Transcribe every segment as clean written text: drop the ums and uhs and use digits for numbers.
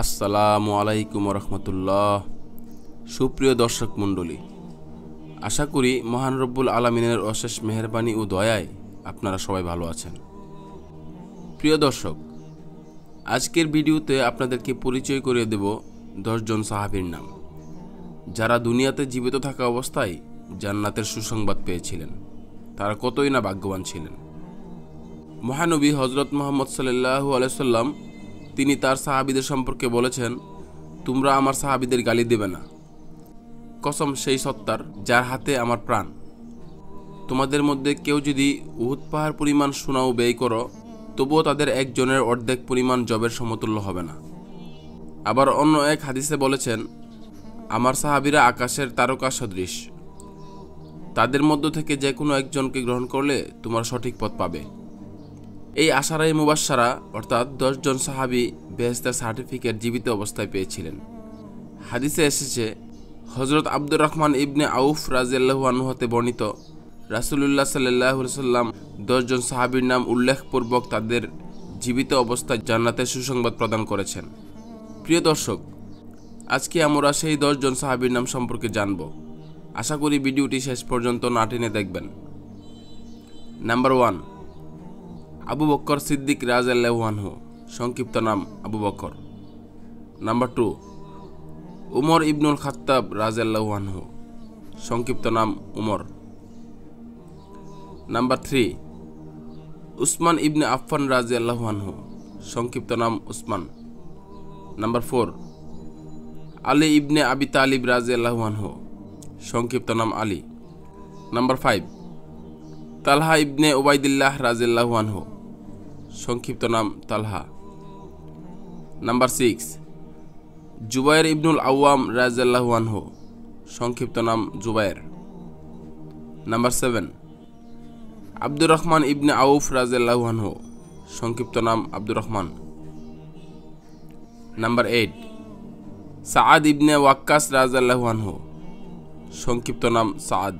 আসসালামু আলাইকুম রহমতুল্লাহ। সুপ্রিয় দর্শক মণ্ডলী, আশা করি মহান রব্বুল আলামিনের অশেষ মেহেরবানি ও দয়ায় আপনারা সবাই ভালো আছেন। প্রিয় দর্শক, আজকের ভিডিওতে আপনাদেরকে পরিচয় করিয়ে দেব 10 জন সাহাবীর নাম, যারা দুনিয়াতে জীবিত থাকা অবস্থায় জান্নাতের সুসংবাদ পেয়েছিলেন। তারা কতই না ভাগ্যবান ছিলেন। মহানবী হযরত মুহাম্মদ সাল্লাল্লাহু আলাইহি সাল্লাম তিনি তার সাহাবীদের সম্পর্কে বলেছেন, তোমরা আমার সাহাবীদের গালি দেবে না। কসম সেই সত্তার যার হাতে আমার প্রাণ, তোমাদের মধ্যে কেউ যদি উহুদ পাহাড় পরিমাণ সোনাও ব্যয় করো, তবুও তাদের একজনের অর্ধেক পরিমাণ জবের সমতুল্য হবে না। আবার অন্য এক হাদিসে বলেছেন, আমার সাহাবীরা আকাশের তারকা সদৃশ, তাদের মধ্য থেকে যে কোনো একজনকে গ্রহণ করলে তোমার সঠিক পথ পাবে। এই আশারায়ে মুবাশশারা অর্থাৎ 10 জন সাহাবী বেহেশতের সার্টিফিকেট জীবিত অবস্থায় পেয়েছিলেন। হাদিসে এসেছে, হযরত আব্দুর রহমান ইবনে আউফ রাদিয়াল্লাহু আনহু হতে বর্ণিত, রাসূলুল্লাহ সাল্লাল্লাহু আলাইহি ওয়াসাল্লাম 10 জন সাহাবীর নাম উল্লেখপূর্বক তাদের জীবিত অবস্থায় জান্নাতের সুসংবাদ প্রদান করেছেন। প্রিয় দর্শক, আজকে আমরা সেই 10 জন সাহাবীর নাম সম্পর্কে জানব। আশা করি ভিডিওটি শেষ পর্যন্ত না টেনে দেখবেন। নাম্বার 1, আবু বকর সিদ্দিক রাদিয়াল্লাহু আনহু, সংক্ষিপ্ত নাম আবু বকর। নাম্বার 2, উমর ইবনুল খাত্তাব রাদিয়াল্লাহু আনহু, সংক্ষিপ্ত নাম উমর। নাম্বার 3, উসমান ইবনে আফফান রাদিয়াল্লাহু আনহু, সংক্ষিপ্ত নাম উসমান। নাম্বার 4, আলী ইবনে আবি তালিব রাদিয়াল্লাহু আনহু, সংক্ষিপ্ত নাম আলী। নাম্বার 5, তালহা ইবনে উবাইদুল্লাহ রাদিয়াল্লাহু আনহু, সংক্ষিপ্ত নাম তালহা। নাম্বার 6, জুবায়ের ইবনুল আওয়াম রাদিয়াল্লাহু আনহু, সংক্ষিপ্ত নাম জুবায়ের। নাম্বার 7, আব্দুর রহমান ইবনে আউফ রাদিয়াল্লাহু আনহু, সংক্ষিপ্ত নাম আব্দুর রহমান। নাম্বার 8, সাআদ ইবনে ওয়াক্কাস রাদিয়াল্লাহু আনহু, সংক্ষিপ্ত নাম সাআদ।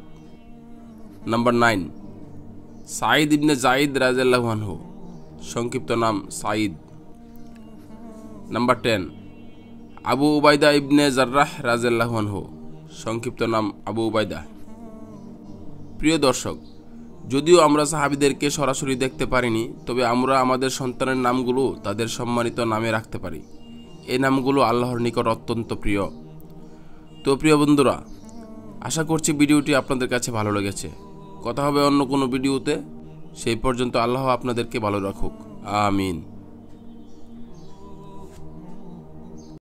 নাম্বার 9, সাঈদ ইবনে যায়েদ রাদিয়াল্লাহু আনহু, সংক্ষিপ্ত নাম সাঈদ। নাম্বার 10, আবু উবাইদা ইবনে জাররাহ রাদিয়াল্লাহু আনহু, সংক্ষিপ্ত নাম আবু উবাইদা। প্রিয় দর্শক, যদিও আমরা সাহাবীদেরকে সরাসরি দেখতে পারিনি, তবে আমরা আমাদের সন্তানের নামগুলো তাদের সম্মানিত নামে রাখতে পারি। এই নামগুলো আল্লাহর নিকট অত্যন্ত প্রিয়। তো প্রিয় বন্ধুরা, আশা করছি ভিডিওটি আপনাদের কাছে ভালো লেগেছে। কথা হবে অন্য কোনো ভিডিওতে। সেই পর্যন্ত আল্লাহ আপনাদেরকে ভালো রাখুক। আমিন।